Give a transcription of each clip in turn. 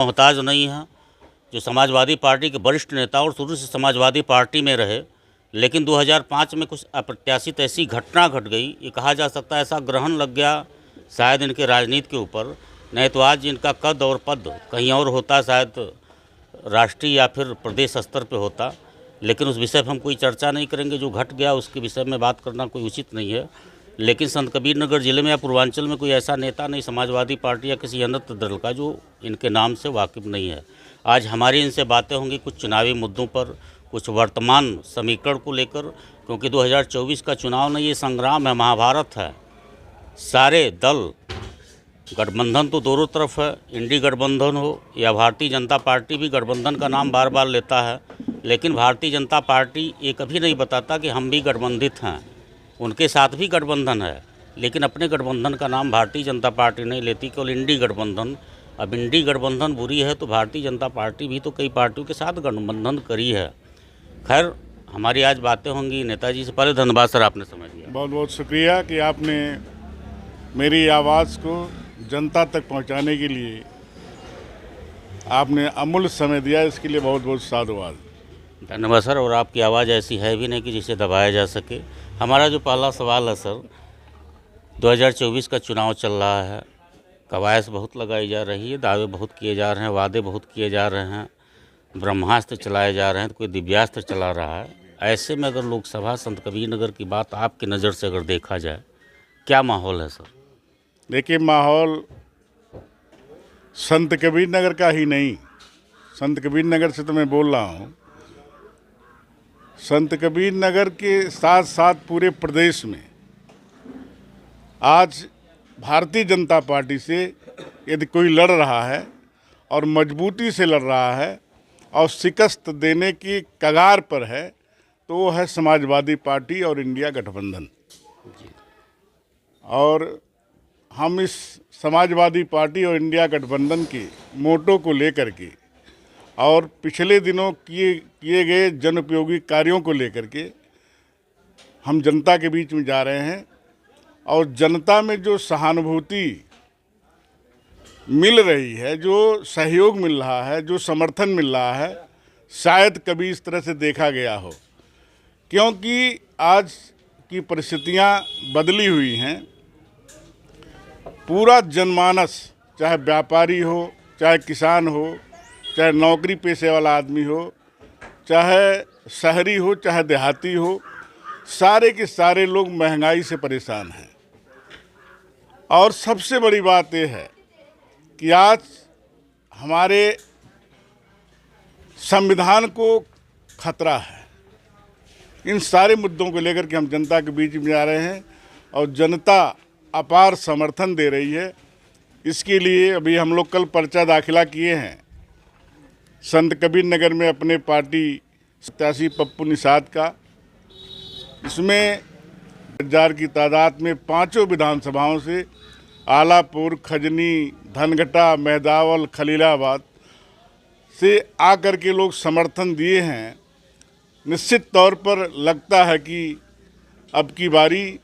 मोहताज नहीं हैं, जो समाजवादी पार्टी के वरिष्ठ नेता और शुरू से समाजवादी पार्टी में रहे, लेकिन 2005 में कुछ अप्रत्याशित ऐसी घटना घट गई, ये कहा जा सकता है ऐसा ग्रहण लग गया शायद इनके राजनीति के ऊपर, नहीं तो आज इनका कद और पद कहीं और होता, शायद राष्ट्रीय या फिर प्रदेश स्तर पे होता। लेकिन उस विषय पर हम कोई चर्चा नहीं करेंगे, जो घट गया उसके विषय में बात करना कोई उचित नहीं है। लेकिन संत कबीर नगर ज़िले में या पूर्वांचल में कोई ऐसा नेता नहीं समाजवादी पार्टी या किसी अन्य दल का जो इनके नाम से वाकिफ नहीं है। आज हमारी इनसे बातें होंगी कुछ चुनावी मुद्दों पर, कुछ वर्तमान समीकरण को लेकर, क्योंकि 2024 का चुनाव नहीं, ये संग्राम है, महाभारत है। सारे दल, गठबंधन तो दोनों तरफ है, इंडी गठबंधन हो या भारतीय जनता पार्टी भी गठबंधन का नाम बार बार लेता है, लेकिन भारतीय जनता पार्टी ये कभी नहीं बताता कि हम भी गठबंधित हैं। उनके साथ भी गठबंधन है, लेकिन अपने गठबंधन का नाम भारतीय जनता पार्टी नहीं लेती, केवल इंडी गठबंधन। अब इंडी गठबंधन बुरी है तो भारतीय जनता पार्टी भी तो कई पार्टियों के साथ गठबंधन करी है। खैर, हमारी आज बातें होंगी नेताजी से। पहले धन्यवाद सर, आपने समय दिया। बहुत बहुत शुक्रिया कि आपने मेरी आवाज़ को जनता तक पहुंचाने के लिए आपने अमूल्य समय दिया, इसके लिए बहुत बहुत साधुवाद। धन्यवाद सर। और आपकी आवाज़ ऐसी है भी नहीं कि जिसे दबाया जा सके। हमारा जो पहला सवाल है सर, 2024 का चुनाव चल रहा है, कवायद बहुत लगाई जा रही है, दावे बहुत किए जा रहे हैं, वादे बहुत किए जा रहे हैं, ब्रह्मास्त्र चलाए जा रहे हैं, तो कोई दिव्यास्त्र चला रहा है। ऐसे में अगर लोकसभा संत कबीर नगर की बात आपकी नज़र से अगर देखा जाए, क्या माहौल है सर? देखिए, माहौल संत कबीर नगर का ही नहीं, संत कबीर नगर से तो मैं बोल रहा हूँ, संत कबीर नगर के साथ साथ पूरे प्रदेश में आज भारतीय जनता पार्टी से यदि कोई लड़ रहा है और मजबूती से लड़ रहा है और शिकस्त देने की कगार पर है, तो वो है समाजवादी पार्टी और इंडिया गठबंधन। और हम इस समाजवादी पार्टी और इंडिया गठबंधन के मोटो को लेकर के और पिछले दिनों किए गए जनोपयोगी कार्यों को लेकर के हम जनता के बीच में जा रहे हैं। और जनता में जो सहानुभूति मिल रही है, जो सहयोग मिल रहा है, जो समर्थन मिल रहा है, शायद कभी इस तरह से देखा गया हो, क्योंकि आज की परिस्थितियां बदली हुई हैं। पूरा जनमानस, चाहे व्यापारी हो, चाहे किसान हो, चाहे नौकरी पेशे वाला आदमी हो, चाहे शहरी हो, चाहे देहाती हो, सारे के सारे लोग महंगाई से परेशान हैं। और सबसे बड़ी बात यह है कि आज हमारे संविधान को खतरा है। इन सारे मुद्दों को लेकर के हम जनता के बीच में आ रहे हैं और जनता अपार समर्थन दे रही है। इसके लिए अभी हम लोग कल पर्चा दाखिला किए हैं संत कबीर नगर में अपने पार्टी प्रत्याशी पप्पू निषाद का। इसमें 1000 की तादाद में 5 विधानसभाओं से आलापुर, खजनी, धनघटा, मेहदावल, खलीलाबाद से आकर के लोग समर्थन दिए हैं। निश्चित तौर पर लगता है कि अब की बारी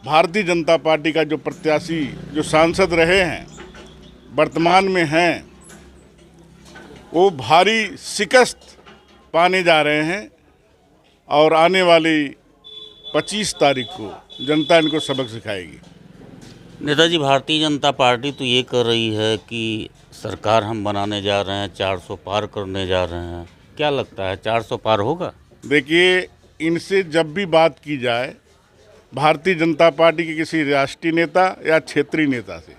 भारतीय जनता पार्टी का जो प्रत्याशी, जो सांसद रहे हैं, वर्तमान में हैं, वो भारी शिकस्त पाने जा रहे हैं। और आने वाली 25 तारीख को जनता इनको सबक सिखाएगी। नेताजी, भारतीय जनता पार्टी तो ये कर रही है कि सरकार हम बनाने जा रहे हैं, 400 पार करने जा रहे हैं। क्या लगता है 400 पार होगा? देखिए, इनसे जब भी बात की जाए भारतीय जनता पार्टी के किसी राष्ट्रीय नेता या क्षेत्रीय नेता से,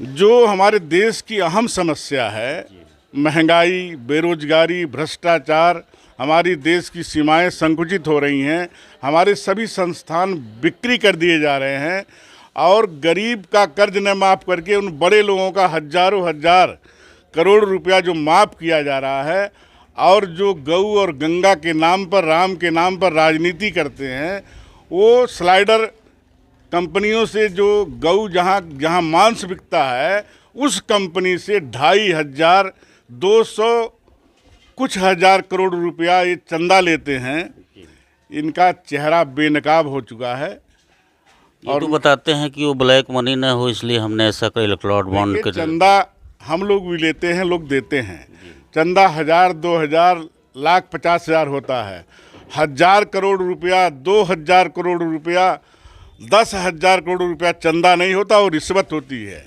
जो हमारे देश की अहम समस्या है, महंगाई, बेरोजगारी, भ्रष्टाचार, हमारी देश की सीमाएं संकुचित हो रही हैं, हमारे सभी संस्थान बिक्री कर दिए जा रहे हैं और गरीब का कर्ज न माफ़ करके उन बड़े लोगों का हजारों हजार करोड़ रुपया जो माफ़ किया जा रहा है, और जो गऊ और गंगा के नाम पर, राम के नाम पर राजनीति करते हैं, वो स्लाइडर कंपनियों से जो गऊ जहाँ मांस बिकता है, उस कंपनी से 2,500 कुछ हजार करोड़ रुपया ये चंदा लेते हैं। इनका चेहरा बेनकाब हो चुका है। और तो बताते हैं कि वो ब्लैक मनी न हो, इसलिए हमने ऐसा कर इलेक्ट्रॉन बॉन्ड के चंदा हम लोग भी लेते हैं, लोग देते हैं। चंदा 1000, 2000, लाख 50,000 होता है। 1000 करोड़ रुपया, 2000 करोड़ रुपया, 10,000 करोड़ रुपया चंदा नहीं होता, और रिश्वत होती है।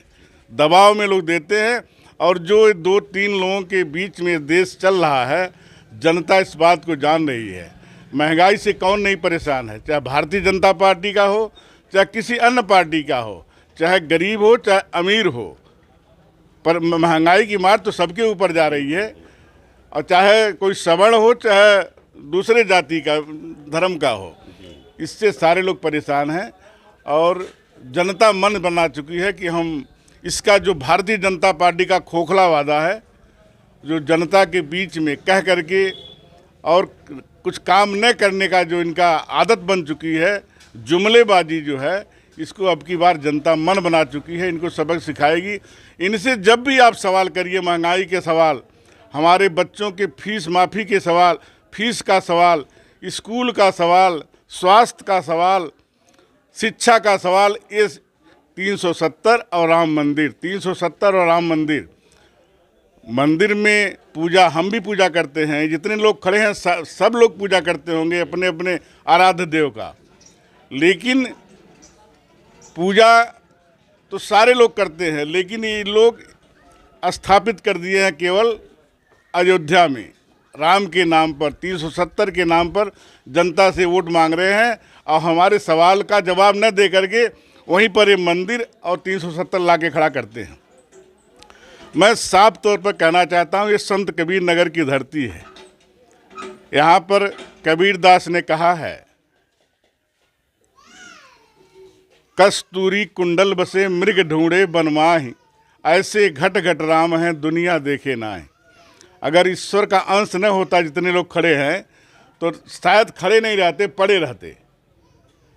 दबाव में लोग देते हैं, और जो 2-3 लोगों के बीच में देश चल रहा है, जनता इस बात को जान रही है। महंगाई से कौन नहीं परेशान है, चाहे भारतीय जनता पार्टी का हो, चाहे किसी अन्य पार्टी का हो, चाहे गरीब हो चाहे अमीर हो, पर महंगाई की मार तो सबके ऊपर जा रही है। और चाहे कोई सवर्ण हो चाहे दूसरे जाति का, धर्म का हो, इससे सारे लोग परेशान हैं। और जनता मन बना चुकी है कि हम इसका जो भारतीय जनता पार्टी का खोखला वादा है, जो जनता के बीच में कह करके और कुछ काम न करने का जो इनका आदत बन चुकी है, जुमलेबाजी जो है, इसको अब की बार जनता मन बना चुकी है। इनको सबक सिखाएगी। इनसे जब भी आप सवाल करिए, महंगाई के सवाल, हमारे बच्चों के फीस माफ़ी के सवाल, फीस का सवाल, स्कूल का सवाल, स्वास्थ्य का सवाल, शिक्षा का सवाल, ये 370 और राम मंदिर, 370 और राम मंदिर। मंदिर में पूजा, हम भी पूजा करते हैं, जितने लोग खड़े हैं सब लोग पूजा करते होंगे अपने अपने आराध्य देव का। लेकिन पूजा तो सारे लोग करते हैं, लेकिन ये लोग स्थापित कर दिए हैं केवल अयोध्या में, राम के नाम पर, 370 के नाम पर जनता से वोट मांग रहे हैं। और हमारे सवाल का जवाब न दे करके वहीं पर ये मंदिर और 370 ला के खड़ा करते हैं। मैं साफ तौर पर कहना चाहता हूँ, ये संत कबीर नगर की धरती है। यहाँ पर कबीरदास ने कहा है, कस्तूरी कुंडल बसे मृग ढूंढे बनमाहि, ऐसे घट घट राम हैं दुनिया देखे नाहि। अगर ईश्वर का अंश न होता, जितने लोग खड़े हैं, तो शायद खड़े नहीं रहते, पड़े रहते।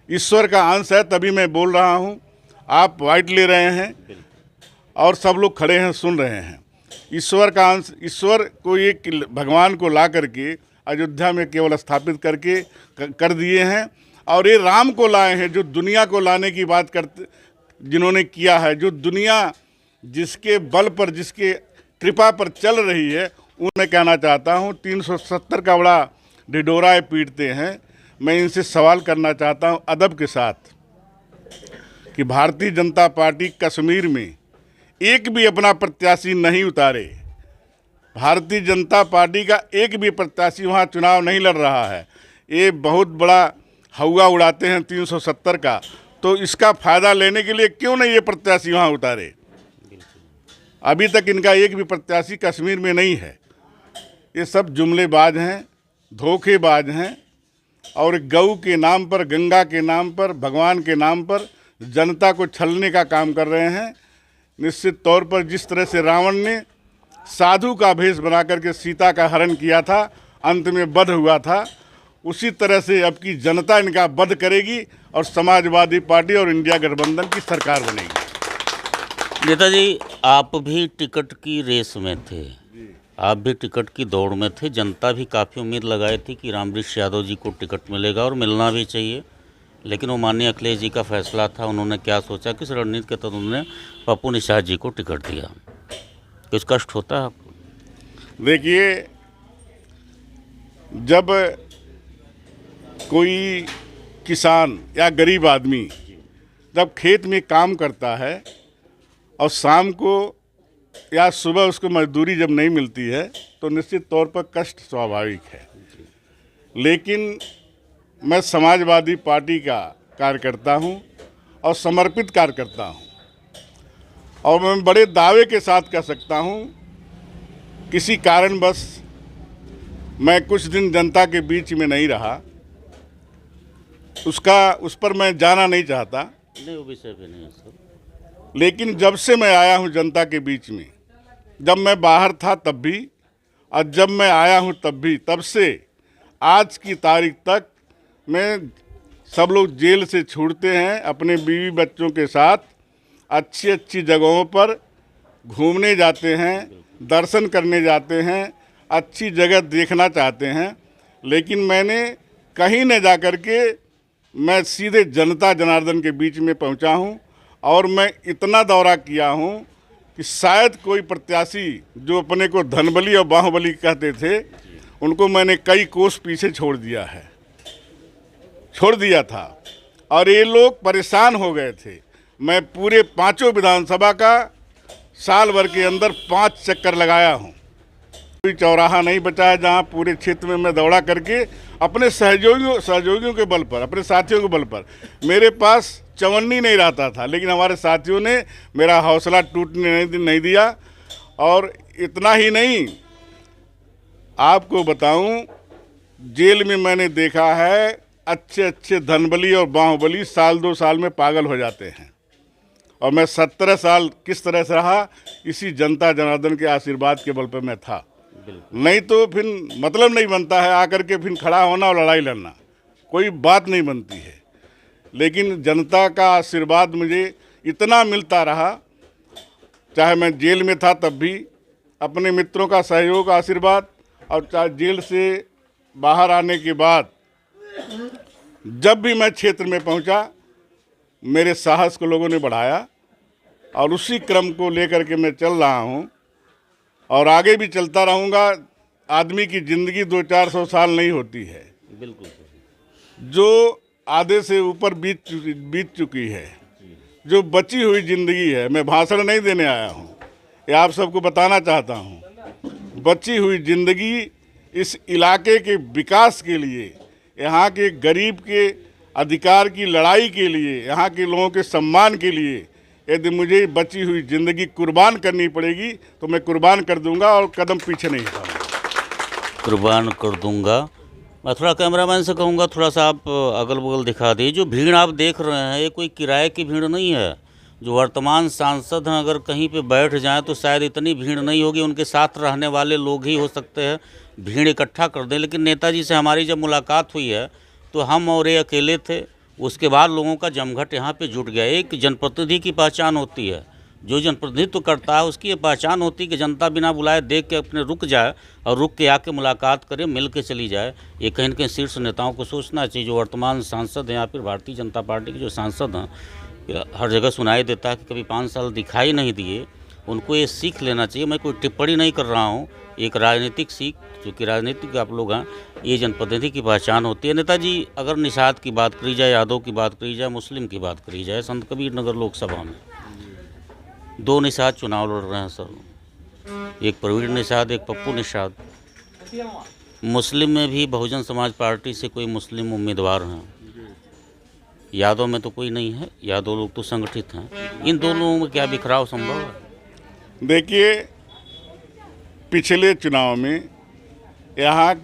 ईश्वर का अंश है, तभी मैं बोल रहा हूँ। आप वाइट ले रहे हैं और सब लोग खड़े हैं, सुन रहे हैं। ईश्वर का अंश, ईश्वर को एक भगवान को ला करके अयोध्या में केवल स्थापित करके कर दिए हैं। और ये राम को लाए हैं, जो दुनिया को लाने की बात करते, जिन्होंने किया है, जो दुनिया जिसके बल पर, जिसके कृपा पर चल रही है, उन्हें कहना चाहता हूँ। 370 का बड़ा ढिढोरा पीटते हैं। मैं इनसे सवाल करना चाहता हूँ अदब के साथ कि भारतीय जनता पार्टी कश्मीर में एक भी अपना प्रत्याशी नहीं उतारे। भारतीय जनता पार्टी का एक भी प्रत्याशी वहाँ चुनाव नहीं लड़ रहा है। ये बहुत बड़ा हवा उड़ाते हैं 370 का, तो इसका फ़ायदा लेने के लिए क्यों नहीं ये प्रत्याशी वहाँ उतारे। अभी तक इनका एक भी प्रत्याशी कश्मीर में नहीं है। ये सब जुमलेबाज हैं, धोखेबाज हैं, और गऊ के नाम पर, गंगा के नाम पर, भगवान के नाम पर जनता को छलने का काम कर रहे हैं। निश्चित तौर पर जिस तरह से रावण ने साधु का भेष बना करके सीता का हरण किया था, अंत में वध हुआ था, उसी तरह से अब की जनता इनका वध करेगी और समाजवादी पार्टी और इंडिया गठबंधन की सरकार बनेगी। नेताजी, आप भी टिकट की रेस में थे, आप भी टिकट की दौड़ में थे। जनता भी काफ़ी उम्मीद लगाई थी कि रामवृक्ष यादव जी को टिकट मिलेगा और मिलना भी चाहिए, लेकिन वो माननीय अखिलेश जी का फैसला था। उन्होंने क्या सोचा, किस रणनीति के तहत उन्होंने पप्पू निषाद जी को टिकट दिया। कुछ कष्ट होता है आपको? देखिए, जब कोई किसान या गरीब आदमी जब खेत में काम करता है और शाम को या सुबह उसको मजदूरी जब नहीं मिलती है, तो निश्चित तौर पर कष्ट स्वाभाविक है। लेकिन मैं समाजवादी पार्टी का कार्यकर्ता हूं और समर्पित कार्यकर्ता हूं, और मैं बड़े दावे के साथ कह सकता हूं, किसी कारणवश मैं कुछ दिन जनता के बीच में नहीं रहा, उस पर मैं जाना नहीं चाहता। नहीं, वो विषय पे नहीं है सर। लेकिन जब से मैं आया हूं जनता के बीच में, जब मैं बाहर था तब भी और जब मैं आया हूं तब भी, तब से आज की तारीख तक मैं, सब लोग जेल से छूटते हैं, अपने बीवी बच्चों के साथ अच्छी अच्छी जगहों पर घूमने जाते हैं, दर्शन करने जाते हैं, अच्छी जगह देखना चाहते हैं। लेकिन मैंने कहीं न जा कर के मैं सीधे जनता जनार्दन के बीच में पहुंचा हूं, और मैं इतना दौरा किया हूं कि शायद कोई प्रत्याशी जो अपने को धनबली और बाहुबली कहते थे, उनको मैंने कई कोस पीछे छोड़ दिया था और ये लोग परेशान हो गए थे। मैं पूरे 5 विधानसभा का साल भर के अंदर 5 चक्कर लगाया हूँ। कोई चौराहा नहीं बचा है जहाँ पूरे क्षेत्र में मैं दौड़ा करके अपने सहयोगियों के बल पर, अपने साथियों के बल पर, मेरे पास चवन्नी नहीं रहता था, लेकिन हमारे साथियों ने मेरा हौसला टूटने नहीं दिया। और इतना ही नहीं, आपको बताऊं, जेल में मैंने देखा है अच्छे धनबली और बाहुबली साल 2 साल में पागल हो जाते हैं। और मैं 17 साल किस तरह से रहा, इसी जनता जनार्दन के आशीर्वाद के बल पर मैं था। नहीं तो फिर मतलब नहीं बनता है आकर के फिर खड़ा होना और लड़ाई लड़ना, कोई बात नहीं बनती है। लेकिन जनता का आशीर्वाद मुझे इतना मिलता रहा, चाहे मैं जेल में था तब भी अपने मित्रों का सहयोग, आशीर्वाद, और चाहे जेल से बाहर आने के बाद जब भी मैं क्षेत्र में पहुंचा, मेरे साहस को लोगों ने बढ़ाया और उसी क्रम को लेकर के मैं चल रहा हूं और आगे भी चलता रहूंगा। आदमी की ज़िंदगी 200-400 साल नहीं होती है, बिल्कुल, जो आधे से ऊपर बीत चुकी है, जो बची हुई ज़िंदगी है। मैं भाषण नहीं देने आया हूँ, ये आप सबको बताना चाहता हूँ। बची हुई ज़िंदगी इस इलाके के विकास के लिए, यहाँ के गरीब के अधिकार की लड़ाई के लिए, यहाँ के लोगों के सम्मान के लिए, यदि मुझे बची हुई ज़िंदगी कुर्बान करनी पड़ेगी तो मैं कुर्बान कर दूंगा और कदम पीछे नहीं हटाऊंगा। कुर्बान कर दूंगा। मैं थोड़ा कैमरामैन से कहूँगा, थोड़ा सा आप अगल बगल दिखा दिए। जो भीड़ आप देख रहे हैं, ये कोई किराए की भीड़ नहीं है। जो वर्तमान सांसद हैं, अगर कहीं पे बैठ जाएं तो शायद इतनी भीड़ नहीं होगी, उनके साथ रहने वाले लोग ही हो सकते हैं भीड़ इकट्ठा कर दें। लेकिन नेताजी से हमारी जब मुलाकात हुई है तो हम और ये अकेले थे, उसके बाद लोगों का जमघट यहाँ पे जुट गया। एक जनप्रतिनिधि की पहचान होती है, जो जनप्रतिनिधित्व करता है उसकी ये पहचान होती है कि जनता बिना बुलाए देख के अपने रुक जाए और रुक के आके मुलाकात करे, मिल के चली जाए। ये कहीं न कहीं शीर्ष नेताओं को सोचना चाहिए। जो वर्तमान सांसद हैं या फिर भारतीय जनता पार्टी के जो सांसद हैं, हर जगह सुनाई देता है कि कभी 5 साल दिखाई नहीं दिए, उनको ये सीख लेना चाहिए। मैं कोई टिप्पणी नहीं कर रहा हूँ, एक राजनीतिक सीख, जो कि राजनीतिक आप लोग हैं, ये जनप्रतिनिधि की पहचान होती है। नेताजी, अगर निषाद की बात करी जाए, यादव की बात करी जाए, मुस्लिम की बात करी जाए, संत कबीर नगर लोकसभा में 2 निषाद चुनाव लड़ रहे हैं सर, एक प्रवीण निषाद, एक पप्पू निषाद। मुस्लिम में भी बहुजन समाज पार्टी से कोई मुस्लिम उम्मीदवार हैं, यादव में तो कोई नहीं है, यादव लोग तो संगठित हैं। इन दोनों में क्या बिखराव संभव है? देखिए, पिछले चुनाव में यहाँ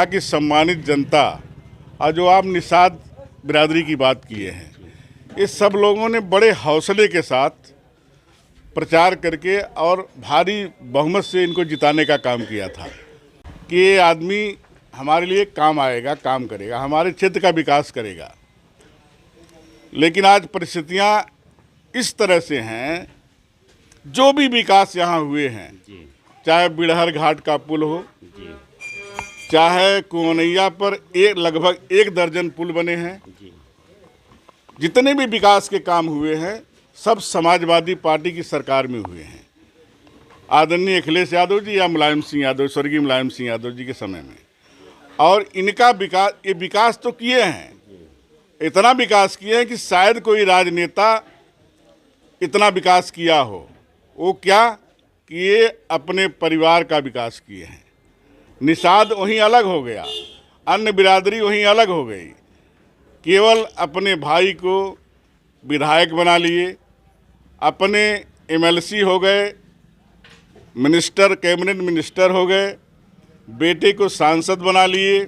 की सम्मानित जनता और जो आप निषाद बिरादरी की बात किए हैं, इस सब लोगों ने बड़े हौसले के साथ प्रचार करके और भारी बहुमत से इनको जिताने का काम किया था कि ये आदमी हमारे लिए काम आएगा, काम करेगा, हमारे क्षेत्र का विकास करेगा। लेकिन आज परिस्थितियाँ इस तरह से हैं, जो भी विकास यहाँ हुए हैं, चाहे बिड़हर घाट का पुल हो, चाहे कुवनैया पर लगभग 1 दर्जन पुल बने हैं, जितने भी विकास के काम हुए हैं सब समाजवादी पार्टी की सरकार में हुए हैं। आदरणीय अखिलेश यादव जी या मुलायम सिंह यादव, स्वर्गीय मुलायम सिंह यादव जी के समय में। और इनका विकास, ये विकास तो किए हैं, इतना विकास किए हैं कि शायद कोई राजनेता इतना विकास किया हो। वो क्या कि ये अपने परिवार का विकास किए हैं। निषाद वहीं अलग हो गया, अन्य बिरादरी वहीं अलग हो गई, केवल अपने भाई को विधायक बना लिए, अपने एमएलसी हो गए, मिनिस्टर, कैबिनेट मिनिस्टर हो गए, बेटे को सांसद बना लिए।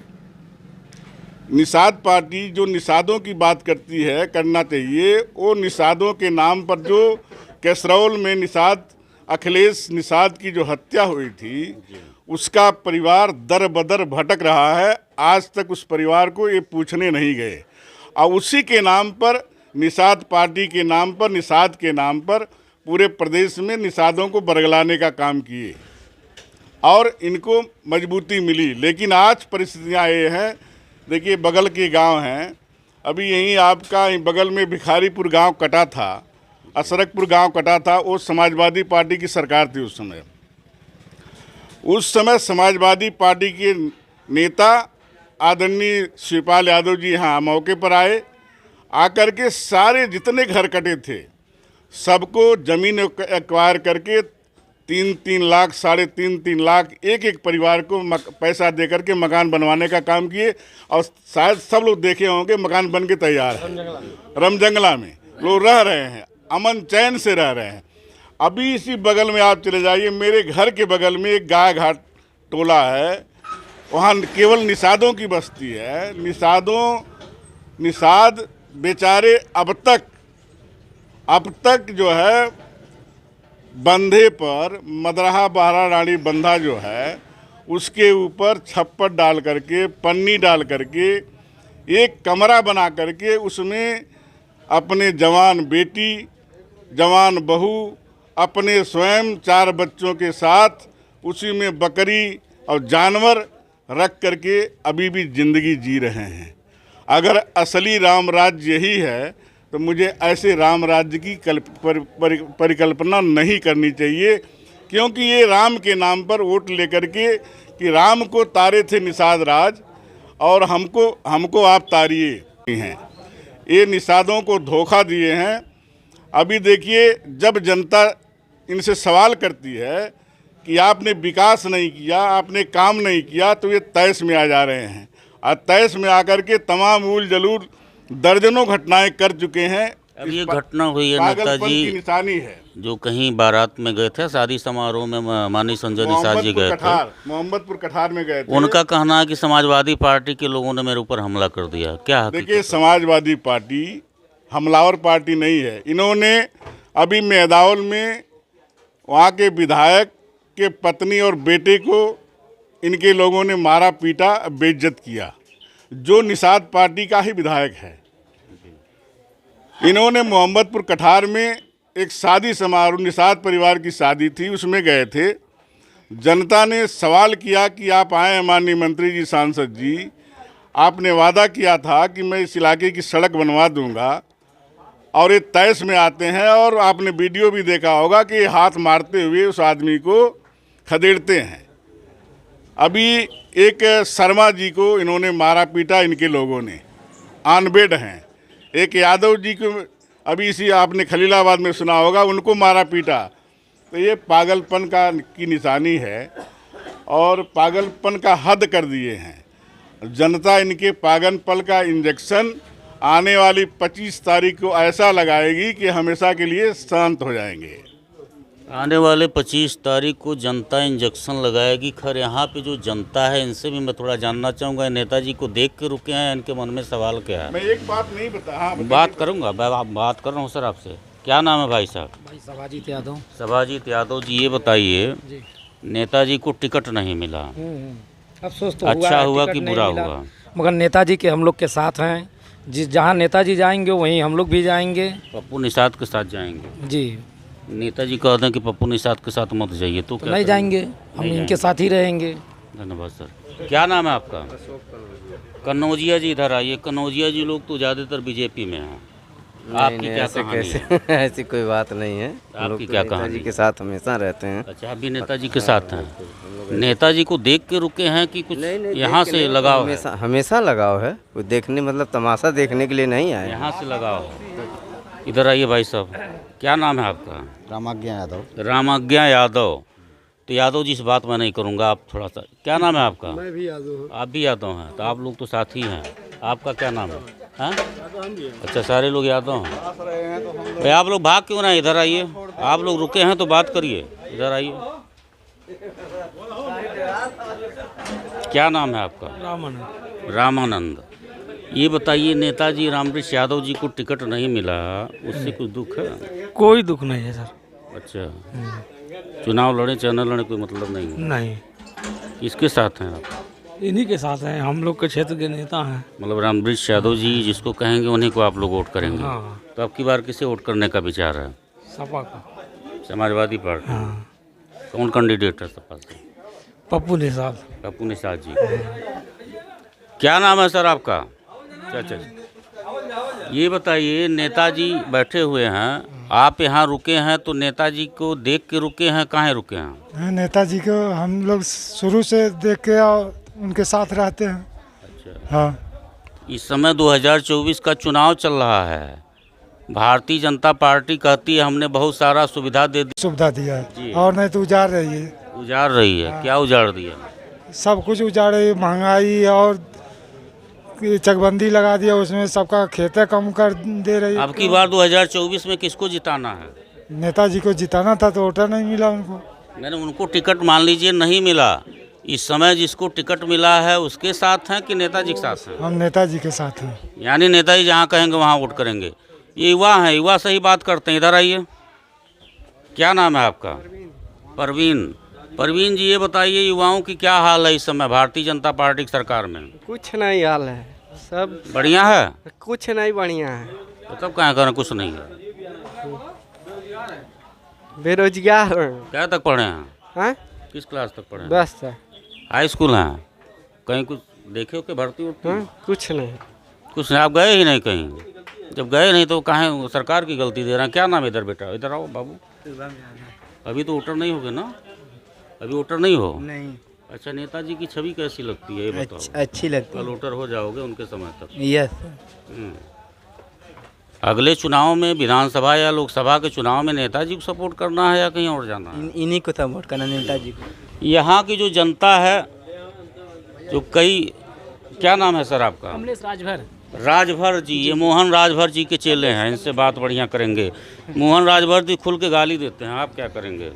निषाद पार्टी जो निषादों की बात करती है, करना चाहिए, वो निषादों के नाम पर जो कैसरौल में निषाद, अखिलेश निषाद की जो हत्या हुई थी, उसका परिवार दर बदर भटक रहा है। आज तक उस परिवार को ये पूछने नहीं गए और उसी के नाम पर, निषाद पार्टी के नाम पर, निषाद के नाम पर पूरे प्रदेश में निषादों को बरगलाने का काम किए और इनको मजबूती मिली। लेकिन आज परिस्थितियाँ ये हैं, देखिए बगल के गांव हैं, अभी यहीं आपका बगल में भिखारीपुर गांव कटा था, असरकपुर गांव कटा था, वो समाजवादी पार्टी की सरकार थी उस समय। उस समय समाजवादी पार्टी के नेता आदरणीय शिवपाल यादव जी यहाँ मौके पर आए, आकर के सारे जितने घर कटे थे सबको ज़मीन एक्वायर करके 3-3 लाख, 3.5 लाख एक एक परिवार को पैसा दे करके मकान बनवाने का काम किए। और शायद सब लोग देखे होंगे मकान बन के तैयार है। रमजंगला में लोग रह रहे हैं, अमन चैन से रह रहे हैं। अभी इसी बगल में आप चले जाइए, मेरे घर के बगल में एक गाय घाट टोला है, वहाँ केवल निषादों की बस्ती है। निषाद बेचारे अब तक जो है बंधे पर मदरहा बहरा रानी बंधा जो है उसके ऊपर छप्पर डाल करके, पन्नी डाल करके, एक कमरा बना करके उसमें अपने जवान बेटी, जवान बहू, अपने स्वयं 4 बच्चों के साथ उसी में बकरी और जानवर रख करके अभी भी ज़िंदगी जी रहे हैं। अगर असली राम राज्य यही है तो मुझे ऐसे राम राज्य की परिकल्पना नहीं करनी चाहिए, क्योंकि ये राम के नाम पर वोट लेकर के कि राम को तारे थे निषाद राज और हमको आप तारिए हैं, ये निषादों को धोखा दिए हैं। अभी देखिए, जब जनता इनसे सवाल करती है कि आपने विकास नहीं किया, आपने काम नहीं किया, तो ये तैश में आ जा रहे हैं। और तैश में आकर के तमाम उल जलूल दर्जनों घटनाएं कर चुके हैं। अब ये घटना हुई है नेताजी की निशानी है, जो कहीं बारात में गए थे, शादी समारोह में माननीय संजय निषाद जी गए थे, मोहम्मदपुर कठार में गए थे। उनका कहना है कि समाजवादी पार्टी के लोगों ने मेरे ऊपर हमला कर दिया। क्या देखिए, समाजवादी पार्टी हमलावर पार्टी नहीं है। इन्होंने अभी मेदावल में वहाँ के विधायक के पत्नी और बेटे को इनके लोगों ने मारा पीटा, बेइज्जत किया, जो निषाद पार्टी का ही विधायक है। इन्होंने मोहम्मदपुर कठार में एक शादी समारोह, निषाद परिवार की शादी थी, उसमें गए थे। जनता ने सवाल किया कि आप आए हैं माननीय मंत्री जी, सांसद जी, आपने वादा किया था कि मैं इस इलाके की सड़क बनवा दूंगा, और ये तैश में आते हैं। और आपने वीडियो भी देखा होगा कि हाथ मारते हुए उस आदमी को खदेड़ते हैं। अभी एक शर्मा जी को इन्होंने मारा पीटा, इनके लोगों ने ऑन बेड हैं। एक यादव जी को अभी इसी आपने खलीलाबाद में सुना होगा, उनको मारा पीटा। तो ये पागलपन की निशानी है और पागलपन का हद कर दिए हैं। जनता इनके पागलपन का इंजेक्शन आने वाली 25 तारीख को ऐसा लगाएगी कि हमेशा के लिए शांत हो जाएंगे। आने वाले 25 तारीख को जनता इंजेक्शन लगाएगी। खैर, यहाँ पे जो जनता है इनसे भी मैं थोड़ा जानना चाहूँगा, नेताजी को देख के रुके हैं, इनके मन में सवाल क्या है? मैं एक बात नहीं बात करूँगा, बात कर रहा हूँ सर आपसे। क्या नाम है भाई साहब? भाई सभाजीत यादव। सभाजीत यादव जी, ये बताइए, नेताजी को टिकट नहीं मिला, अफसोस तो अच्छा हुआ कि बुरा हुआ? मगर नेताजी के हम लोग के साथ हैं, जहाँ नेताजी जाएंगे वहीं हम लोग भी जाएंगे। पप्पू निषाद के साथ जाएंगे जी। नेताजी कहते हैं कि पप्पू निषाद के साथ मत जाइए, तो क्या नहीं जाएंगे, हम इनके साथ ही रहेंगे। धन्यवाद सर। क्या नाम है आपका? कन्नौजिया जी, इधर आइए। कन्नौजिया जी लोग तो ज़्यादातर बीजेपी में हैं, आपकी क्या कहानी है? ऐसी कोई बात नहीं है, आपकी क्या कहानी? नेताजी के साथ हमेशा रहते हैं। अच्छा, अभी नेताजी के साथ हैं। नेताजी को देख के रुके हैं कि कुछ यहाँ से लगाव है? हमेशा लगाव है, कोई देखने मतलब तमाशा देखने के लिए नहीं आए, यहाँ से लगाव है। इधर आइए भाई साहब, क्या नाम है आपका? रामाज्ञा यादव। रामाज्ञा यादव। तो यादव जी से बात मैं नहीं करूँगा, आप थोड़ा सा। क्या नाम है आपका? मैं भी यादव हूँ। आप भी यादव हैं, तो आप लोग तो साथी हैं। आपका क्या नाम है? हाँ, अच्छा, सारे लोग यादव हैं। भाई आप लोग भाग क्यों रहे हैं? इधर आइए, आप लोग रुके हैं तो बात करिए, इधर आइए। क्या नाम है आपका? रामानंद। रामानंद। ये बताइए, नेताजी रामवृक्ष यादव जी को टिकट नहीं मिला, उससे कुछ दुख है? कोई दुख नहीं है सर। अच्छा, चुनाव लड़े चाहे न लड़े कोई मतलब नहीं है? नहीं। किसके साथ हैं आप? इन्हीं के साथ हैं, हम लोग के क्षेत्र के नेता हैं। मतलब रामवृक्ष यादव जी जिसको कहेंगे उन्हीं को आप लोग वोट करेंगे? हाँ। तो अब की बार किसे वोट करने का विचार है? सपा का। समाजवादी पार्टी। हाँ। कौन कैंडिडेट है सपा से? पप्पू निषाद। पप्पू निषाद जी। क्या नाम है सर आपका? अच्छा, ये बताइए, नेताजी बैठे हुए हैं, आप यहाँ रुके हैं तो नेताजी को देख के रुके हैं, कहाँ रुके हैं? नेताजी को हम लोग शुरू से देख के और उनके साथ रहते हैं। अच्छा। हाँ, इस समय 2024 का चुनाव चल रहा है। भारतीय जनता पार्टी कहती है हमने बहुत सारा सुविधा दे दी, सुविधा दिया जी। है और नहीं तो उजाड़ रही है, उजाड़ रही है। क्या उजाड़ दिया? सब कुछ उजाड़ रही है, महंगाई और चकबंदी लगा दिया, उसमें सबका खेतें कम कर दे रही है। अब की बार 2024 में किसको जिताना है? नेताजी को जिताना था तो वोटर नहीं मिला उनको। मैंने उनको टिकट मान लीजिए नहीं मिला, इस समय जिसको टिकट मिला है उसके साथ हैं कि नेताजी के साथ हैं? हम नेताजी के साथ हैं। यानी नेताजी जहाँ कहेंगे वहाँ वोट करेंगे। ये युवा हैं, युवा सही बात करते हैं। इधर आइए, क्या नाम है आपका? परवीन। परवीन जी, ये बताइए युवाओं की क्या हाल है इस समय भारतीय जनता पार्टी की सरकार में? कुछ नहीं हाल है, सब बढ़िया है? कुछ नहीं बढ़िया है। तो तब कहाँ करें कुछ नहीं है? बेरोजगार हैं। क्या तक पढ़े हैं? हाँ? किस क्लास तक पढ़े हैं? बस सर। हाई स्कूल हैं? कहीं कुछ देखे हो कि भर्ती उठती? हाँ? कुछ नहीं। कुछ नहीं, आप गए ही नहीं कहीं। जब गए नहीं तो कहाँ सरकार की गलती दे रहे हैं? क्या नाम है? इधर बेटा, इधर आओ बाबू। अभी तो वोटर नहीं होगे ना? अभी वोटर नहीं हो? नहीं। अच्छा, नेताजी की छवि कैसी लगती है ये बताओ? अच्छी लगती कल वोटर हो जाओगे उनके समय तक? है। यस। अगले चुनाव में, विधानसभा या लोकसभा के चुनाव में नेताजी को सपोर्ट करना है या कहीं और जाना है? इन्हीं को सपोर्ट करना, नेताजी को। यहाँ की जो जनता है, जो कई, क्या नाम है सर आपका? कमलेश राजभर। राजभर जी, ये मोहन राजभर जी के चेले हैं, इनसे बात बढ़िया करेंगे। मोहन राजभर जी खुल के गाली देते हैं, आप क्या करेंगे?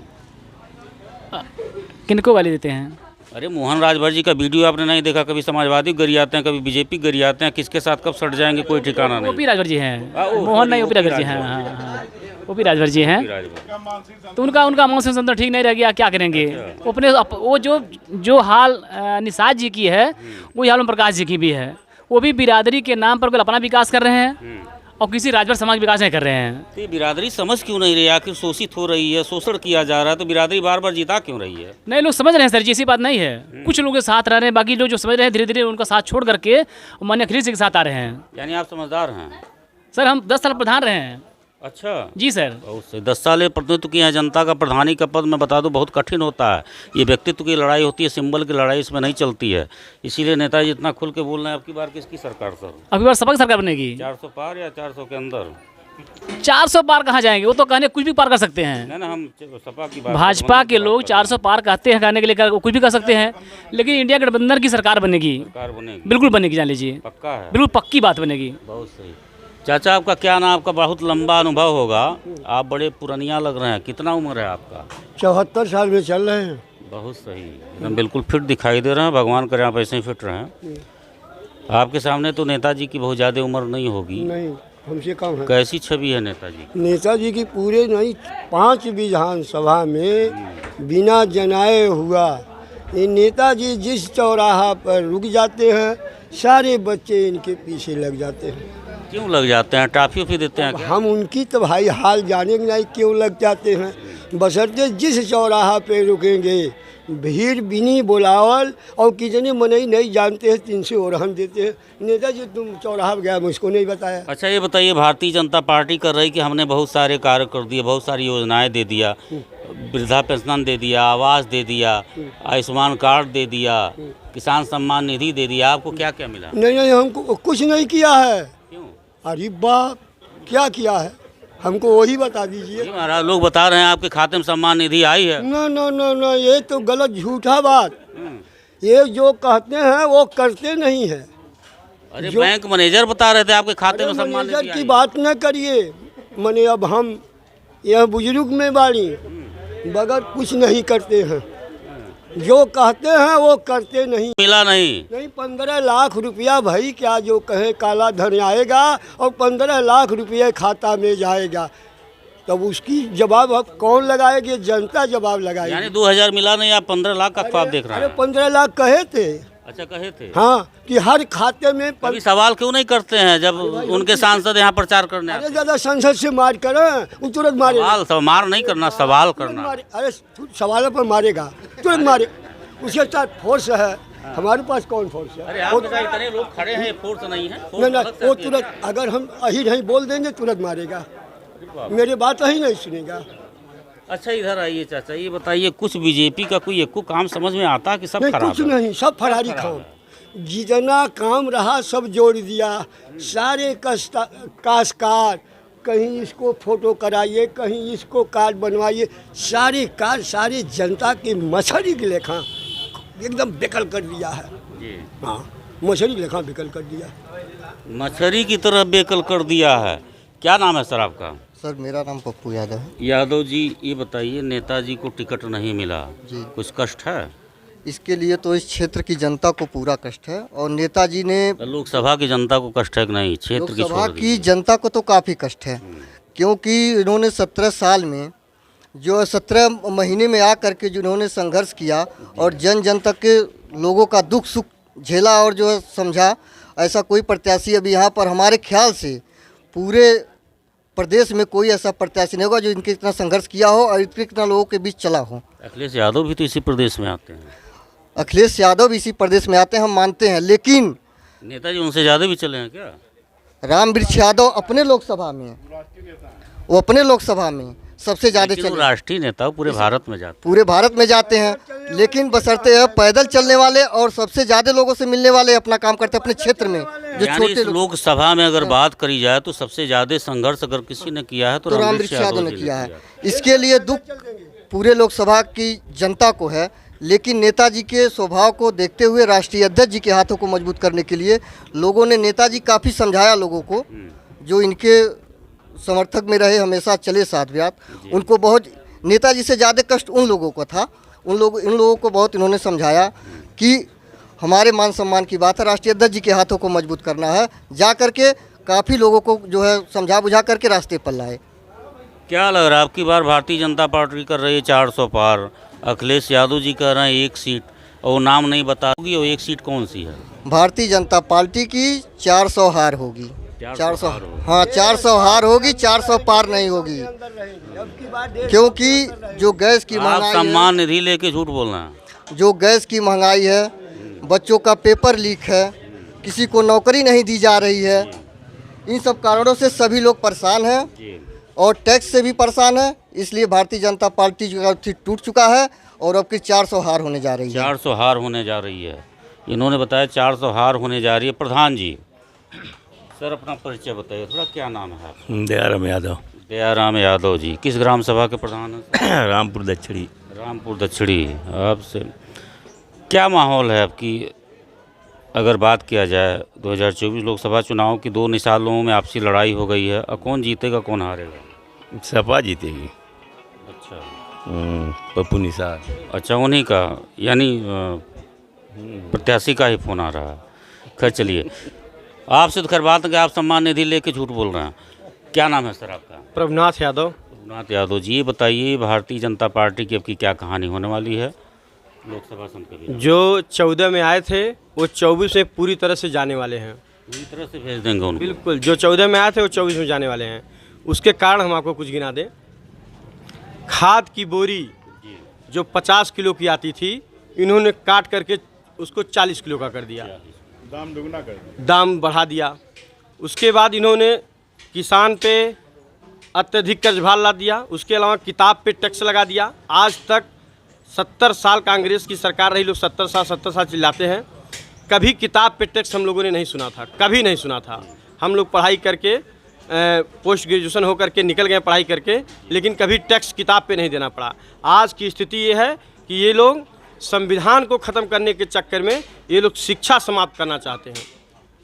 किनको गाली देते हैं? अरे मोहन राजभर जी का वीडियो आपने नहीं देखा? कभी समाजवादी गरियाते हैं, कभी बीजेपी गरियाते हैं, किसके साथ कब सट जाएंगे कोई ठिकाना नहीं। ओपी राजभर जी हैं, ओ, मोहन नहीं, ओपी ओपी राजभर जी हैं। राजभर। हाँ हाँ, ओपी राजभर जी हैं। राजभर। तो उनका मानसिक संतुलन ठीक नहीं रह गया, क्या करेंगे? वो अपने वो जो हाल निषाद जी की है, वही हाल ओम प्रकाश जी की भी है। वो भी बिरादरी के नाम पर अपना विकास कर रहे हैं और किसी राजभर समाज विकास नहीं कर रहे हैं। तो ये बिरादरी समझ क्यों नहीं रही? आखिर शोषित हो रही है, शोषण किया जा रहा है, तो बिरादरी बार बार जीता क्यों रही है? नहीं, लोग समझ रहे हैं सर जी, ऐसी बात नहीं है। कुछ लोगों के साथ रह रहे हैं, बाकी लोग जो समझ रहे हैं धीरे धीरे उनका साथ छोड़ करके मान्य अखिलेश जी के साथ आ रहे हैं। यानी आप समझदार हैं? सर हम 10 साल प्रधान रहे हैं। अच्छा जी सर। बहुत सही। 10 साल प्रतिनिधित्व किया है जनता का। प्रधानी का पद मैं बता दूं बहुत कठिन होता है। ये व्यक्तित्व की लड़ाई होती है, सिंबल की लड़ाई इसमें नहीं चलती है। इसीलिए नेताजी इतना खुल के बोल रहे हैं। आपकी बार किसकी सरकार सर? अभी बार सपा की सरकार बनेगी। 400 पार या 400 के अंदर? 400 पार कहाँ जाएंगे? वो तो कहने कुछ भी पार कर सकते हैं। नहीं ना, हम सपा की बात, भाजपा के लोग 400 पार कहते हैं, कहने के लिए कुछ भी कर सकते हैं, लेकिन इंडिया गठबंधन की सरकार बनेगी, सरकार बनेगी। बिल्कुल बनेगी, जान लीजिए, पक्का है? बिल्कुल पक्की बात बनेगी। बहुत सही। चाचा आपका क्या नाम? आपका बहुत लंबा अनुभव होगा, आप बड़े पुरानिया लग रहे हैं। कितना उम्र है आपका? 74 साल में चल रहे हैं। बहुत सही, एकदम बिल्कुल फिट दिखाई दे रहे हैं। भगवान करे आप ऐसे ही फिट रहें। आपके सामने तो नेताजी की बहुत ज़्यादा उम्र नहीं होगी। नहीं, हमसे कम है। कैसी छवि है नेताजी? नेताजी की पूरे नहीं 5 विधानसभा में बिना जनाए हुआ। ये नेताजी जिस चौराहा पर रुक जाते हैं, सारे बच्चे इनके पीछे लग जाते हैं। क्यों लग जाते हैं? ट्रॉफी उफी देते हैं क्या? हम उनकी तो भाई हाल जाने के नहीं क्यों लग जाते हैं। बशर्ते जिस चौराहा पे रुकेंगे, भीड़ बिनी बुलावल और कितने मनई नहीं जानते हैं, 300 ओरहन देते हैं। नेताजी तुम चौराहा गया, मुझको नहीं बताया। अच्छा ये बताइए, भारतीय जनता पार्टी कर रही कि हमने बहुत सारे कार्य कर दिए, बहुत सारी योजनाएं दे दिया, वृद्धा पेंशन दे दिया, आवास दे दिया, आयुष्मान कार्ड दे दिया, किसान सम्मान निधि दे दिया, आपको क्या क्या मिला? नहीं, हमको कुछ नहीं किया है। क्यों? अरे बाप, क्या किया है हमको वही बता दीजिए। महाराज लोग बता रहे हैं आपके खाते में सम्मान निधि आई है। न न न न, ये तो गलत झूठा बात। ये जो कहते हैं वो करते नहीं है। अरे बैंक मैनेजर बता रहे थे आपके खाते में सम्मान निधि मैनेजर आई की बात न करिए। मने अब हम यह बुजुर्ग में बाड़ी बगैर कुछ नहीं करते हैं। जो कहते हैं वो करते नहीं। मिला नहीं? नहीं, 15 लाख रुपया भाई, क्या जो कहे काला धन आएगा और 15 लाख रुपये खाता में जाएगा, तब उसकी जवाब अब कौन लगाएगी? जनता जवाब लगाएगी। यानी 2000 मिला नहीं, आप 15 लाख का ख्वाब देख रहे अरे हैं? 15 लाख कहे थे। अच्छा कहे थे? हाँ, कि हर खाते में कभी सवाल क्यों नहीं करते हैं जब उनके सांसद यहाँ प्रचार करने आते अरे हैं? ज़्यादा संसद से मार कर वो तुरंत मारे। मार नहीं करना, सवाल करना। अरे सवालों पर मारेगा, तुरंत मारे। उसके साथ फोर्स है, हमारे पास कौन फोर्स है? अरे आपके साथ इतने लोग खड़े हैं, फोर्स नहीं है? फोर्स नहीं ना, अलग से वो आती है तुरंत क्या? अगर हम अही नहीं बोल देंगे तुरंत मारेगा, मेरी बात ही नहीं सुनेगा। अच्छा इधर आइए चाचा, ये बताइए कुछ बीजेपी का कोई एको काम समझ में आता है कि सब नहीं, खराब कुछ है? नहीं, सब फरारी काम, जितना काम रहा सब जोड़ दिया। सारे काशकार, कहीं इसको फोटो कराइए, कहीं इसको कार्ड बनवाइए, सारे कार्ड सारे जनता की मछली के लेखा एकदम बेकल कर दिया है। जी। हाँ, मछली के लेखा बेकल कर दिया। मछली की तरह बेकल कर दिया है। क्या नाम है सर आपका? सर मेरा नाम पप्पू यादव है। यादव जी, ये बताइए नेताजी को टिकट नहीं मिला जी। कुछ कष्ट है? इसके लिए तो इस क्षेत्र की जनता को पूरा कष्ट है और नेताजी ने लोकसभा की जनता को कष्ट है कि नहीं? क्षेत्र की लोकसभा छोड़ की दीजिए। जनता को तो काफ़ी कष्ट है, क्योंकि इन्होंने 17 साल में जो 17 महीने में आकर के जिन्होंने संघर्ष किया और जन जन तक के लोगों का दुख सुख झेला और जो है समझा, ऐसा कोई प्रत्याशी अभी यहाँ पर हमारे ख्याल से पूरे प्रदेश में कोई ऐसा प्रत्याशी नहीं होगा जो इनके इतना संघर्ष किया हो और इतना लोगों के बीच चला हो। अखिलेश यादव भी तो इसी प्रदेश में आते हैं। अखिलेश यादव भी इसी प्रदेश में आते हैं, हम मानते हैं, लेकिन नेताजी उनसे ज़्यादा भी चले हैं क्या? राम वृक्ष यादव अपने लोकसभा में, वो अपने लोकसभा में सबसे ज़्यादा लेकिन वो चले, राष्ट्रीय नेता पूरे भारत में जाते पूरे भारत में जाते हैं, लेकिन बशर्ते है पैदल चलने वाले और सबसे ज़्यादा लोगों से मिलने वाले अपना काम करते हैं अपने क्षेत्र में। हैं। जो यानी छोटे इस लोग, लोकसभा में अगर बात करी जाए तो सबसे ज़्यादा संघर्ष अगर किसी ने किया है तो तो राम रामवृक्ष वृक्ष यादव ने जी किया है। इसके लिए दुख पूरे लोकसभा की जनता को है, लेकिन नेताजी के स्वभाव को देखते हुए राष्ट्रीय अध्यक्ष जी के हाथों को मजबूत करने के लिए लोगों ने नेताजी काफ़ी समझाया लोगों को, जो इनके समर्थक में रहे, हमेशा चले साथ व्यात, उनको बहुत नेताजी से ज़्यादा कष्ट उन लोगों को था। इन लोगों को बहुत इन्होंने समझाया कि हमारे मान सम्मान की बात है, राष्ट्रीय अध्यक्ष जी के हाथों को मजबूत करना है, जा करके काफ़ी लोगों को जो है समझा बुझा करके रास्ते पर लाए। क्या लग रहा है आपकी बार भारतीय जनता पार्टी कर रही है 400 पार, अखिलेश यादव जी कह रहे हैं 1 सीट और वो नाम नहीं बताओगी, और 1 सीट कौन सी है? भारतीय जनता पार्टी की 400 हार होगी। 400 हार होगी। हाँ 400 हार होगी, 400 पार नहीं होगी, क्योंकि जो गैस की आप महंगाई सम्मान निधि लेके झूठ बोल रहे हैं। है, जो गैस की महंगाई है, बच्चों का पेपर लीक है, किसी को नौकरी नहीं दी जा रही है, इन सब कारणों से सभी लोग परेशान हैं और टैक्स से भी परेशान है। इसलिए भारतीय जनता पार्टी जो है टूट चुका है और अब की 400 हार होने जा रही है। 400 हार होने जा रही है, इन्होंने बताया 400 हार होने जा रही है। प्रधान जी, सर अपना परिचय बताइए थोड़ा, क्या नाम है आपका? दयाराम यादव। दयाराम यादव जी, किस ग्राम सभा के प्रधान हैं? रामपुर दक्षिणी। रामपुर दक्षिणी। आपसे क्या माहौल है आपकी, अगर बात किया जाए 2024 लोकसभा चुनाव की 2 निशानों में आपसी लड़ाई हो गई है, और कौन जीतेगा कौन हारेगा? सपा जीतेगी। अच्छा, पप्पू निसार। अच्छा उन्हीं का, यानी प्रत्याशी का ही फोन आ रहा है। खैर चलिए, आपसे तो खैर बात है कि आप सम्मान निधि लेके झूठ बोल रहे हैं। क्या नाम है सर आपका? प्रभुनाथ यादव। प्रभुनाथ यादव जी, ये बताइए भारतीय जनता पार्टी की अब की क्या कहानी होने वाली है लोकसभा संसदीय? जो 14 में आए थे वो 24 में पूरी तरह से जाने वाले हैं। पूरी तरह से भेज देंगे उनको? बिल्कुल, जो 14 में आए थे वो 24 में जाने वाले हैं। उसके कारण हम आपको कुछ गिना दें। खाद की बोरी जो 50 किलो की आती थी, इन्होंने काट करके उसको 40 किलो का कर दिया, दाम दुगना कर दिया, दाम बढ़ा दिया। उसके बाद इन्होंने किसान पे अत्यधिक कर्ज भार ला दिया। उसके अलावा किताब पे टैक्स लगा दिया। आज तक 70 साल कांग्रेस की सरकार रही, लोग 70 साल चिल्लाते हैं, कभी किताब पे टैक्स हम लोगों ने नहीं सुना था, कभी नहीं सुना था। हम लोग पढ़ाई करके पोस्ट ग्रेजुएशन होकर के निकल गए पढ़ाई करके, लेकिन कभी टैक्स किताब पे नहीं देना पड़ा। आज की स्थिति ये है कि ये लोग संविधान को ख़त्म करने के चक्कर में ये लोग शिक्षा समाप्त करना चाहते हैं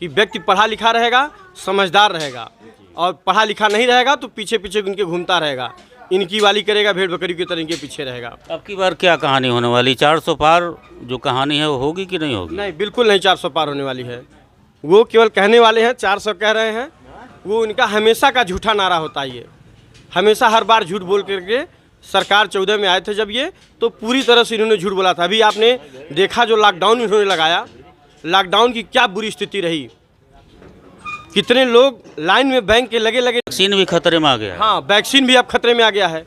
कि व्यक्ति पढ़ा लिखा रहेगा, समझदार रहेगा, और पढ़ा लिखा नहीं रहेगा तो पीछे पीछे उनके घूमता रहेगा, इनकी वाली करेगा, भेड़ बकरी की तरह इनके पीछे रहेगा। अब की बार क्या कहानी होने वाली? 400 पार जो कहानी है वो होगी कि नहीं होगी? नहीं, बिल्कुल नहीं 400 पार होने वाली है। वो केवल कहने वाले हैं, 400 कह रहे हैं, वो इनका हमेशा का झूठा नारा होता है। ये हमेशा हर बार झूठ बोल करके, सरकार 14 में आए थे जब ये, तो पूरी तरह से इन्होंने झूठ बोला था। अभी आपने देखा जो लॉकडाउन इन्होंने लगाया, लॉकडाउन की क्या बुरी स्थिति रही, कितने लोग लाइन में बैंक के लगे। वैक्सीन भी खतरे में आ गया है। हाँ, वैक्सीन भी अब खतरे में आ गया है।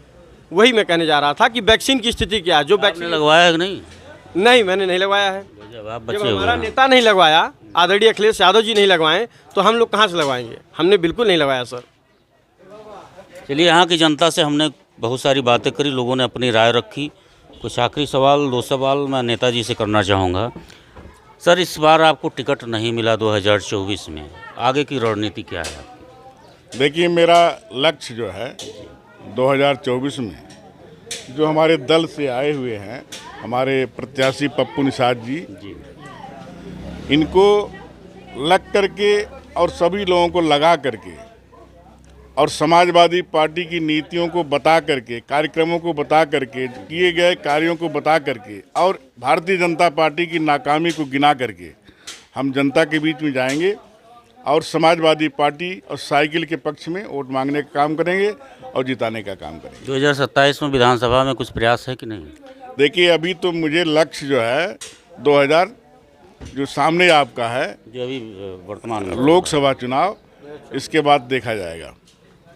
वही मैं कहने जा रहा था कि वैक्सीन की स्थिति क्या है। जो वैक्सीन लगवाया है कि नहीं? नहीं, मैंने नहीं लगवाया है। जब आप जब बचे हुए हमारा हैं। नेता नहीं लगवाया, आदरणीय अखिलेश यादव जी नहीं लगवाएं, तो हम लोग कहाँ से लगवाएंगे? हमने बिल्कुल नहीं लगवाया सर। चलिए, यहाँ की जनता से हमने बहुत सारी बातें करी, लोगों ने अपनी राय रखी। कुछ आखिरी सवाल, 2 सवाल मैं नेताजी से करना चाहूँगा। सर, इस बार आपको टिकट नहीं मिला 2024 में, आगे की रणनीति क्या है आपकी? देखिए, मेरा लक्ष्य जो है 2024 में जो हमारे दल से आए हुए हैं, हमारे प्रत्याशी पप्पू निषाद जी, इनको लग करके और सभी लोगों को लगा करके और समाजवादी पार्टी की नीतियों को बता करके, कार्यक्रमों को बता करके, किए गए कार्यों को बता करके और भारतीय जनता पार्टी की नाकामी को गिना करके हम जनता के बीच में जाएंगे और समाजवादी पार्टी और साइकिल के पक्ष में वोट मांगने का काम करेंगे और जिताने का काम करेंगे। 2027 में विधानसभा में कुछ प्रयास है कि नहीं? देखिए, अभी तो मुझे लक्ष्य जो है 2000 जो सामने आपका है, जो अभी वर्तमान में लोकसभा चुनाव, इसके बाद देखा जाएगा।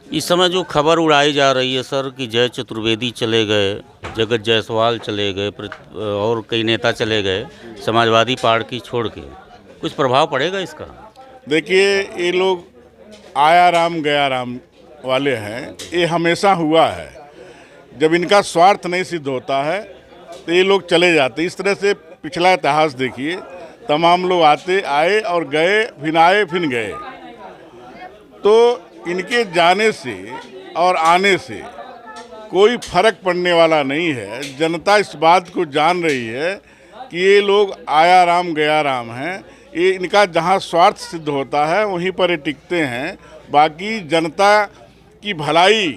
इस समय जो खबर उड़ाई जा रही है सर कि जय चतुर्वेदी चले गए, जगत जायसवाल चले गए और कई नेता चले गए समाजवादी पार्टी छोड़ के, कुछ प्रभाव पड़ेगा इसका? देखिए, ये लोग आया राम गया राम वाले हैं, ये हमेशा हुआ है। जब इनका स्वार्थ नहीं सिद्ध होता है तो ये लोग चले जाते। इस तरह से पिछला इतिहास देखिए, तमाम लोग आए और गए, फिर आए फिर गए। तो इनके जाने से और आने से कोई फर्क पड़ने वाला नहीं है। जनता इस बात को जान रही है कि ये लोग आया राम गया राम हैं। ये इनका जहाँ स्वार्थ सिद्ध होता है वहीं पर ये टिकते हैं। बाकी जनता की भलाई,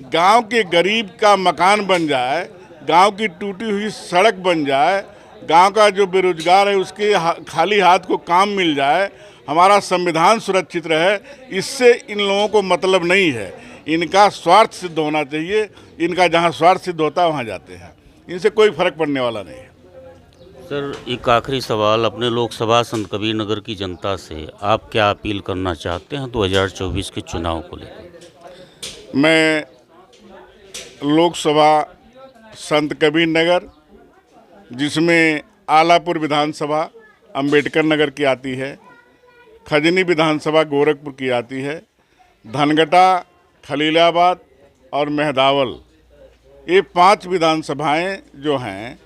गांव के गरीब का मकान बन जाए, गांव की टूटी हुई सड़क बन जाए, गांव का जो बेरोजगार है उसके खाली हाथ को काम मिल जाए, हमारा संविधान सुरक्षित रहे, इससे इन लोगों को मतलब नहीं है। इनका स्वार्थ सिद्ध होना चाहिए। इनका जहां स्वार्थ सिद्ध होता है वहां जाते हैं, इनसे कोई फर्क पड़ने वाला नहीं है। सर, एक आखिरी सवाल, अपने लोकसभा संत कबीर नगर की जनता से आप क्या अपील करना चाहते हैं 2024 के चुनाव को लेकर? मैं लोकसभा संत कबीर नगर, जिसमें आलापुर विधानसभा अंबेडकर नगर की आती है, खजनी विधानसभा गोरखपुर की आती है, धनगटा, खलीलाबाद और मेहदावल, ये 5 विधानसभाएं जो हैं,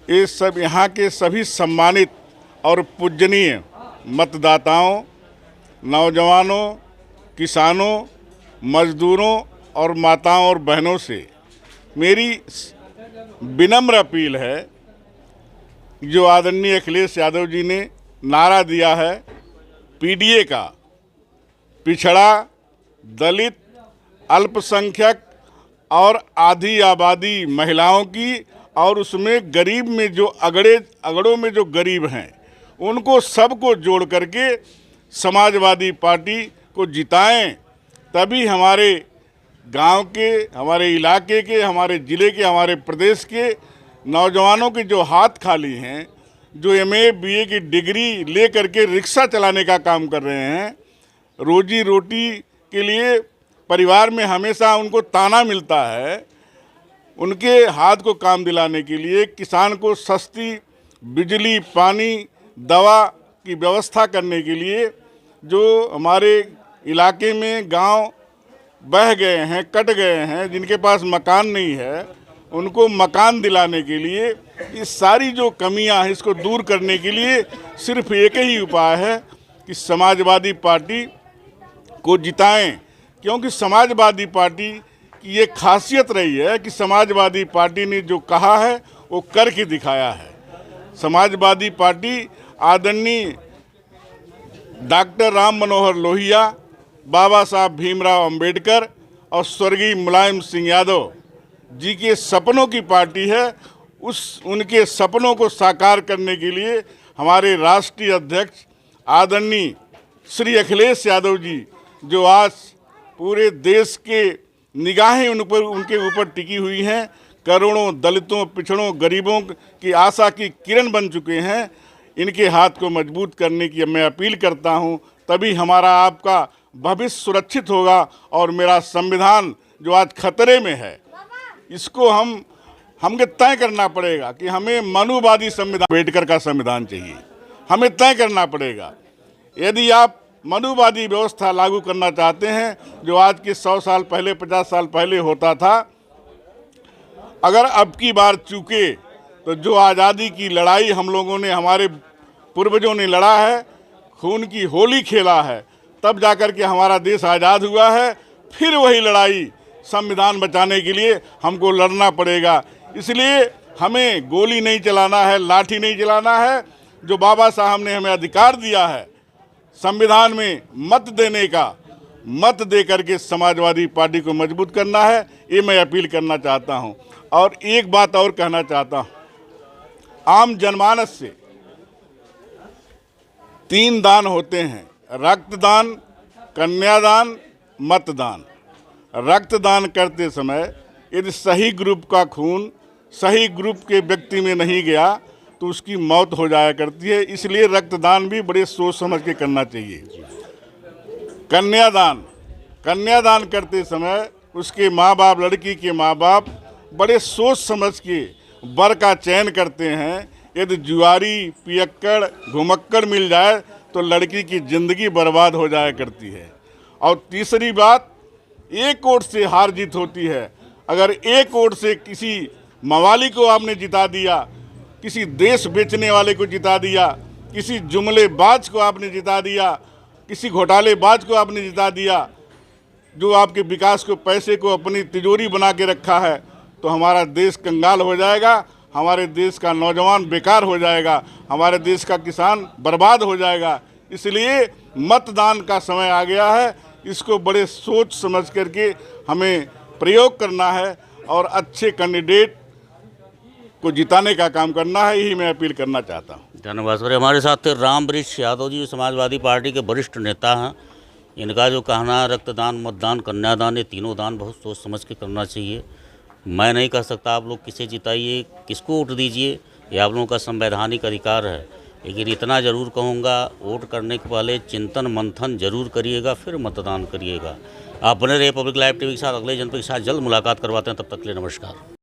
ये सब यहाँ के सभी सम्मानित और पूजनीय मतदाताओं, नौजवानों, किसानों, मजदूरों और माताओं और बहनों से मेरी विनम्र अपील है। जो आदरणीय अखिलेश यादव जी ने नारा दिया है पीडीए का, पिछड़ा, दलित, अल्पसंख्यक और आधी आबादी महिलाओं की, और उसमें गरीब में जो अगड़ों में जो गरीब हैं उनको सबको जोड़ करके समाजवादी पार्टी को जिताएं। तभी हमारे गांव के, हमारे इलाके के, हमारे ज़िले के, हमारे प्रदेश के नौजवानों के जो हाथ खाली हैं, जो एमए बीए की डिग्री ले करके रिक्शा चलाने का काम कर रहे हैं, रोजी रोटी के लिए परिवार में हमेशा उनको ताना मिलता है, उनके हाथ को काम दिलाने के लिए, किसान को सस्ती बिजली, पानी, दवा की व्यवस्था करने के लिए, जो हमारे इलाके में गांव बह गए हैं, कट गए हैं, जिनके पास मकान नहीं है, उनको मकान दिलाने के लिए, ये सारी जो कमियां हैं इसको दूर करने के लिए सिर्फ एक ही उपाय है कि समाजवादी पार्टी को जिताएं। क्योंकि समाजवादी पार्टी की ये खासियत रही है कि समाजवादी पार्टी ने जो कहा है वो करके दिखाया है। समाजवादी पार्टी आदरणीय डॉक्टर राम मनोहर लोहिया, बाबा साहब भीमराव अंबेडकर और स्वर्गीय मुलायम सिंह यादव जी के सपनों की पार्टी है। उनके सपनों को साकार करने के लिए हमारे राष्ट्रीय अध्यक्ष आदरणीय श्री अखिलेश यादव जी, जो आज पूरे देश के निगाहें उनके ऊपर टिकी हुई हैं, करोड़ों दलितों, पिछड़ों, गरीबों की आशा की किरण बन चुके हैं, इनके हाथ को मजबूत करने की मैं अपील करता हूं। तभी हमारा आपका भविष्य सुरक्षित होगा और मेरा संविधान जो आज खतरे में है, इसको हम हमें तय करना पड़ेगा कि हमें मनुवादी संविधान, अम्बेडकर का संविधान चाहिए। हमें तय करना पड़ेगा, यदि आप मनुवादी व्यवस्था लागू करना चाहते हैं जो आज के 100 साल पहले 50 साल पहले होता था, अगर अब की बार चूके तो जो आज़ादी की लड़ाई हम लोगों ने, हमारे पूर्वजों ने लड़ा है, खून की होली खेला है, तब जाकर के हमारा देश आज़ाद हुआ है, फिर वही लड़ाई संविधान बचाने के लिए हमको लड़ना पड़ेगा। इसलिए हमें गोली नहीं चलाना है, लाठी नहीं चलाना है। जो बाबा साहब ने हमें अधिकार दिया है संविधान में मत देने का, मत दे करके समाजवादी पार्टी को मजबूत करना है, ये मैं अपील करना चाहता हूँ। और एक बात और कहना चाहता हूँ, आम जनमानस से 3 दान होते हैं, रक्तदान, कन्यादान, मतदान। रक्तदान करते समय यदि सही ग्रुप का खून सही ग्रुप के व्यक्ति में नहीं गया तो उसकी मौत हो जाया करती है, इसलिए रक्तदान भी बड़े सोच समझ के करना चाहिए। कन्यादान करते समय उसके माँ बाप, लड़की के माँ बाप बड़े सोच समझ के वर का चयन करते हैं। यदि जुआरी, पियक्कड़, घुमक्कड़ मिल जाए तो लड़की की ज़िंदगी बर्बाद हो जाया करती है। और तीसरी बात, एक वोट से हार जीत होती है। अगर एक वोट से किसी मवाली को आपने जिता दिया, किसी देश बेचने वाले को जिता दिया, किसी जुमलेबाज को आपने जिता दिया, किसी घोटालेबाज को आपने जिता दिया, जो आपके विकास को, पैसे को अपनी तिजोरी बना के रखा है, तो हमारा देश कंगाल हो जाएगा, हमारे देश का नौजवान बेकार हो जाएगा, हमारे देश का किसान बर्बाद हो जाएगा। इसलिए मतदान का समय आ गया है, इसको बड़े सोच समझ करके हमें प्रयोग करना है और अच्छे कैंडिडेट को जिताने का काम करना है, यही मैं अपील करना चाहता हूँ। धन्यवाद सर। हमारे साथ थे रामवृक्ष यादव जी, समाजवादी पार्टी के वरिष्ठ नेता हैं। इनका जो कहना है रक्तदान, मतदान, कन्यादान, ये तीनों दान बहुत सोच समझ के करना चाहिए। मैं नहीं कह सकता आप लोग किसे जिताइए, किसको वोट दीजिए, ये आप लोगों का संवैधानिक अधिकार है, लेकिन इतना ज़रूर कहूँगा, वोट करने के पहले चिंतन मंथन जरूर करिएगा, फिर मतदान करिएगा। आप बने रहे पब्लिक लाइव टीवी के साथ। अगले जनपद के साथ जल्द मुलाकात करवाते हैं, तब तक के लिए नमस्कार।